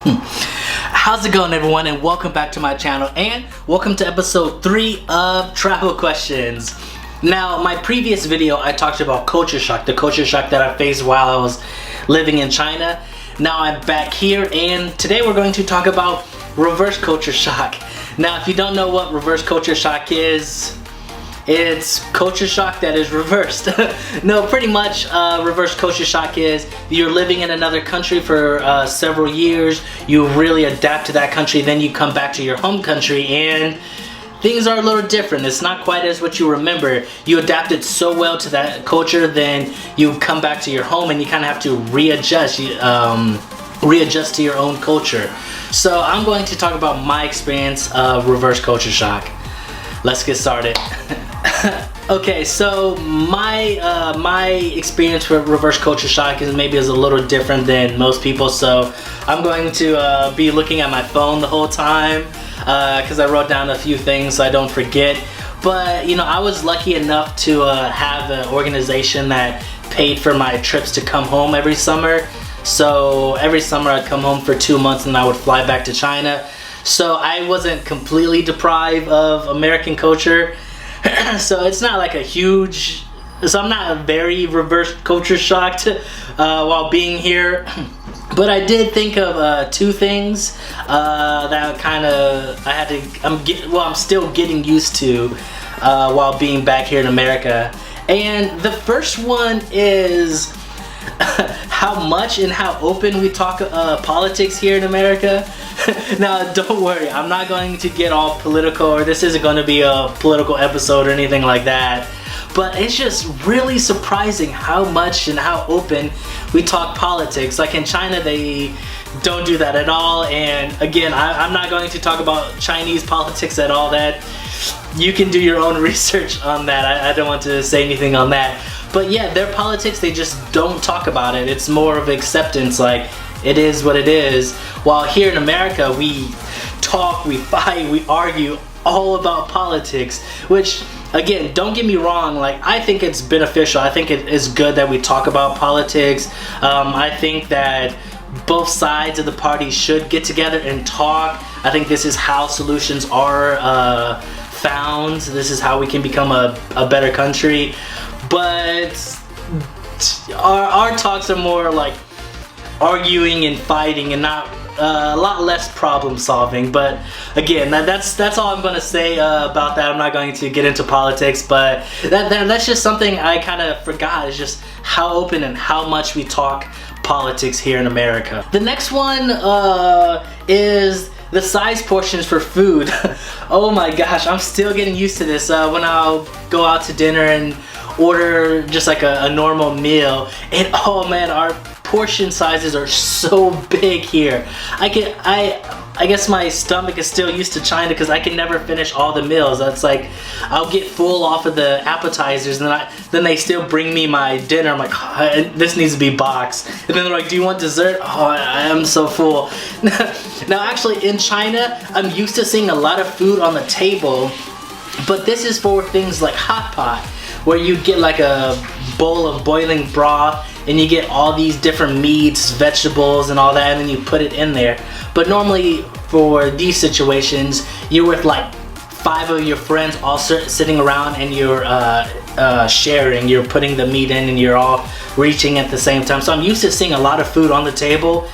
How's it going, everyone, and welcome back to my channel, and welcome to episode 3 of Travel Questions. Now, my previous video I talked about culture shock, the culture shock that I faced while I was living in China. Now I'm back here, and today we're going to talk about reverse culture shock. Now, if you don't know what reverse culture shock is, it's culture shock that is reversed. No, pretty much reverse culture shock is you're living in another country for several years, you really adapt to that country, then you come back to your home country and things are a little different. It's not quite as what you remember. You adapted so well to that culture, then you come back to your home and you kind of have to readjust to your own culture. So I'm going to talk about my experience of reverse culture shock. Let's get started. Okay, so my experience with reverse culture shock is maybe a little different than most people. So I'm going to be looking at my phone the whole time because I wrote down a few things so I don't forget. But you know, I was lucky enough to have an organization that paid for my trips to come home every summer. So every summer I'd come home for 2 months and I would fly back to China. So I wasn't completely deprived of American culture. So it's not like a huge, so I'm not very reverse culture shocked while being here. But I did think of 2 things that kind of I'm still getting used to while being back here in America. And the first one is how much and how open we talk politics here in America. Now, don't worry, I'm not going to get all political, or this isn't going to be a political episode or anything like that. But it's just really surprising how much and how open we talk politics. Like in China, they don't do that at all. And again, I'm not going to talk about Chinese politics at all. That you can do your own research on that. I don't want to say anything on that. But yeah, their politics, they just don't talk about it. It's more of acceptance, like it is what it is. While here in America, we talk, we fight, we argue all about politics, which again, don't get me wrong, like I think it's beneficial. I think it is good that we talk about politics. I think that both sides of the party should get together and talk. I think this is how solutions are found. This is how we can become a better country. But our talks are more like arguing and fighting, and not a lot less problem solving. But again, that's all I'm going to say about that. I'm not going to get into politics, but that's just something I kind of forgot, is just how open and how much we talk politics here in America. The next one is the size portions for food. Oh my gosh, I'm still getting used to this. When I'll go out to dinner and order just like a normal meal, and oh man, our portion sizes are so big here. I guess my stomach is still used to China because I can never finish all the meals. That's like, I'll get full off of the appetizers, and then they still bring me my dinner. I'm like, oh, this needs to be boxed. And then they're like, do you want dessert? Oh, I am so full. Now actually in China, I'm used to seeing a lot of food on the table, but this is for things like hot pot, where you get like a bowl of boiling broth and you get all these different meats, vegetables, and all that, and then you put it in there. But normally for these situations, you're with like 5 of your friends all sitting around, and you're sharing, you're putting the meat in and you're all reaching at the same time. So I'm used to seeing a lot of food on the table,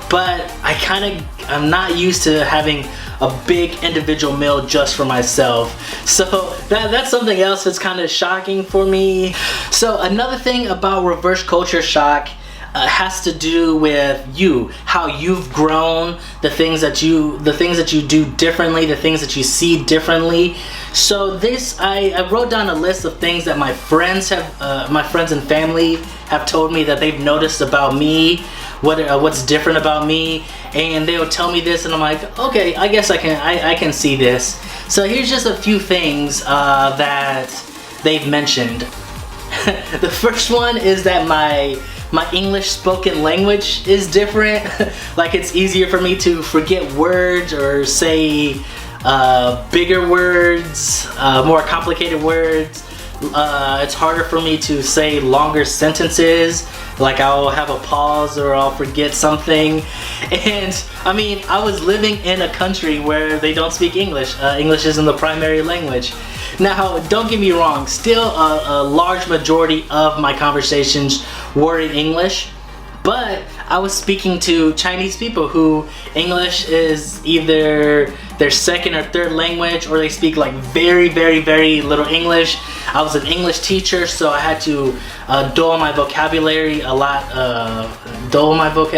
but I'm not used to having a big individual meal just for myself. So that's something else that's kind of shocking for me. So another thing about reverse culture shock has to do with how you've grown, the things that you do differently, the things that you see differently. So I wrote down a list of things that my friends and family have told me that they've noticed about me, what's different about me, and they will tell me this, and I'm like, okay, I guess I can see this. So here's just a few things that they've mentioned. The first one is that my English spoken language is different. Like, it's easier for me to forget words or say bigger words, more complicated words. It's harder for me to say longer sentences, like I'll have a pause or I'll forget something. And I mean, I was living in a country where they don't speak English. English isn't the primary language. Now, don't get me wrong, still a large majority of my conversations were in English, but I was speaking to Chinese people who English is either their second or third language, or they speak like very, very, very little English. I was an English teacher, so I had to dull my vocabulary a lot.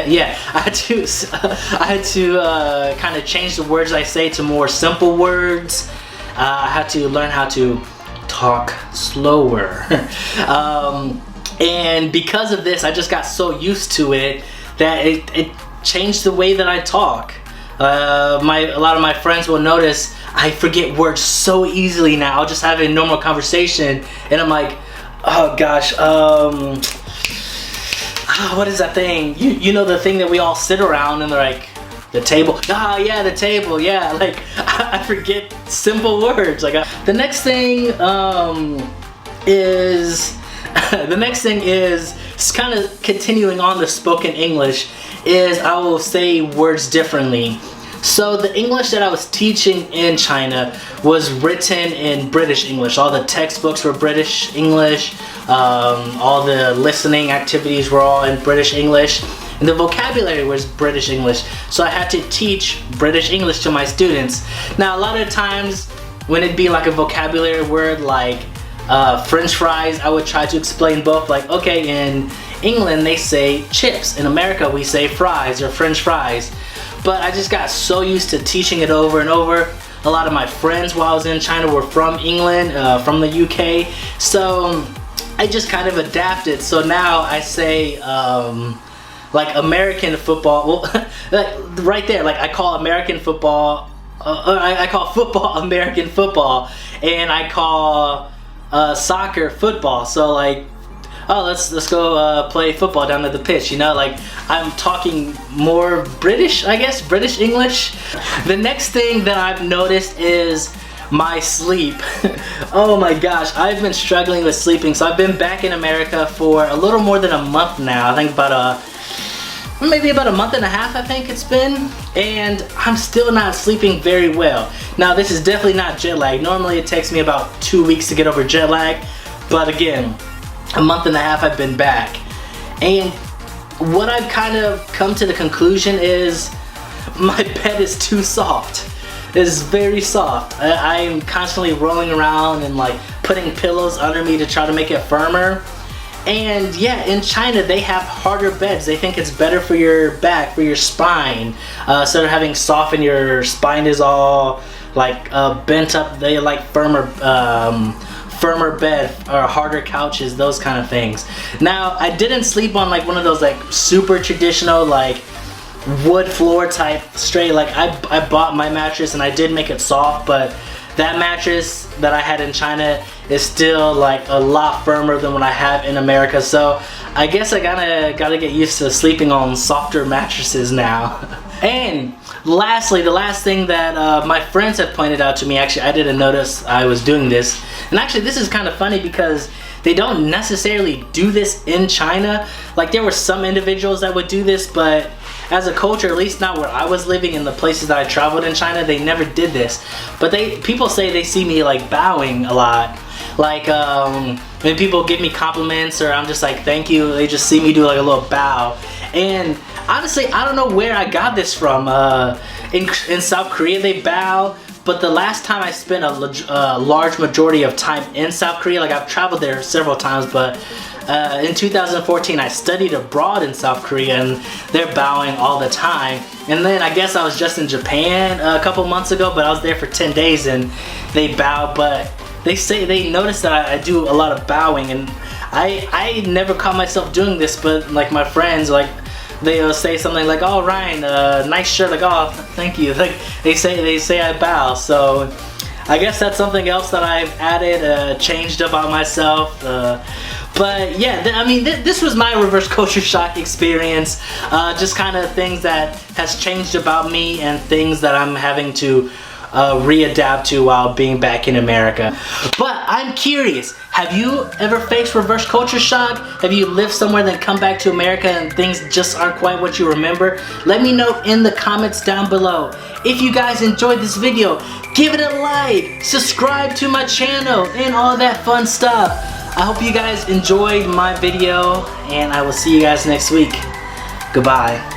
Yeah, I had to kind of change the words I say to more simple words. I had to learn how to talk slower. And because of this, I just got so used to it that it changed the way that I talk. A lot of my friends will notice I forget words so easily now. I'll just have a normal conversation and I'm like, oh gosh, what is that thing? You know, the thing that we all sit around and they're like, the table. Ah, yeah, the table. Yeah, like I forget simple words. Like the next thing is kind of continuing on the spoken English, is I will say words differently. So the English that I was teaching in China was written in British English. All the textbooks were British English. All the listening activities were all in British English. And the vocabulary was British English. So I had to teach British English to my students. Now, a lot of times when it'd be like a vocabulary word like French fries, I would try to explain both. Like, okay, in England they say chips. In America we say fries or French fries. But I just got so used to teaching it over and over. A lot of my friends while I was in China were from England, from the UK. So I just kind of adapted. So now I say like American football, well, like right there, like I call American football, I call football American football, and I call soccer football. So like, oh, let's go play football down at the pitch, you know, like I'm talking more British, I guess, British English. The next thing that I've noticed is my sleep. Oh my gosh, I've been struggling with sleeping. So I've been back in America for a little more than a month now. I think maybe about a month and a half, I think it's been, and I'm still not sleeping very well. Now, this is definitely not jet lag. Normally it takes me about 2 weeks to get over jet lag, but again, a month and a half I've been back. And what I've kind of come to the conclusion is my bed is too soft. It is very soft. I'm constantly rolling around and like putting pillows under me to try to make it firmer. And yeah, in China they have harder beds. They think it's better for your back, for your spine. Instead of having soft and your spine is all like bent up, they like firmer bed or harder couches, those kind of things. Now, I didn't sleep on like one of those like super traditional like wood floor type straight. Like I bought my mattress and I did make it soft, but that mattress that I had in China is still like a lot firmer than what I have in America. So I guess I gotta get used to sleeping on softer mattresses now. And lastly, the last thing that my friends have pointed out to me, actually I didn't notice I was doing this, and actually this is kind of funny because they don't necessarily do this in China. Like there were some individuals that would do this, but as a culture, at least not where I was living, in the places that I traveled in China, they never did this. But people say they see me like bowing a lot. Like when people give me compliments or I'm just like thank you, they just see me do like a little bow. And honestly, I don't know where I got this from. In South Korea they bow, but the last time I spent a large majority of time in South Korea, like I've traveled there several times, but in 2014 I studied abroad in South Korea and they're bowing all the time. And then I guess I was just in Japan a couple months ago, but I was there for 10 days and they bow. But they say they notice that I do a lot of bowing, and I never caught myself doing this, but like my friends, like they'll say something like, oh Ryan, nice shirt, like oh thank you, like they say I bow. So I guess that's something else that I've added, changed about myself. But yeah, I mean, this was my reverse culture shock experience. Just kind of things that has changed about me and things that I'm having to readapt to while being back in America. But I'm curious, have you ever faced reverse culture shock? Have you lived somewhere then come back to America and things just aren't quite what you remember? Let me know in the comments down below. If you guys enjoyed this video, give it a like, subscribe to my channel, and all that fun stuff. I hope you guys enjoyed my video, and I will see you guys next week. Goodbye.